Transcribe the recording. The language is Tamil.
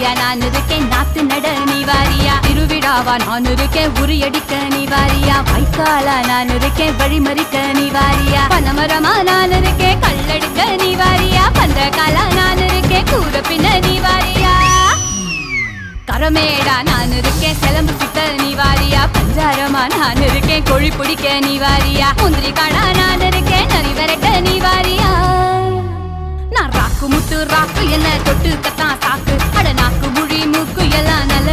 வாரியா நான் இருக்கேன் நாத்து நட நீ வாரியா திருவிழாவா நான் இருக்கேன் உரியடிக்க நீ வாரியா வைக்காலா நான் இருக்கேன் வழிமறிக்க நீ வாரியா பனமரமா நான் இருக்கேன் கல்லெடுக்க நீ வாரியா பந்தகாலா நான் இருக்கேன் கூட பின்ன நீ வாரியா கரமேடா நான் இருக்கேன் சிலம்பு சிக்க நீ வாரியா பஞ்சாரமா நான் இருக்கேன் கோழி பிடிக்க நீ வாரியா முந்திரி காடா நான் இருக்கேன் நரி விரட்ட நீ வாரியா நான் ராக்கு முத்து ராக்கு என்ன தொட்டு கத்தான் சாக்கு அட நாக்கு முழி மூக்கு எல்லாம் நல்ல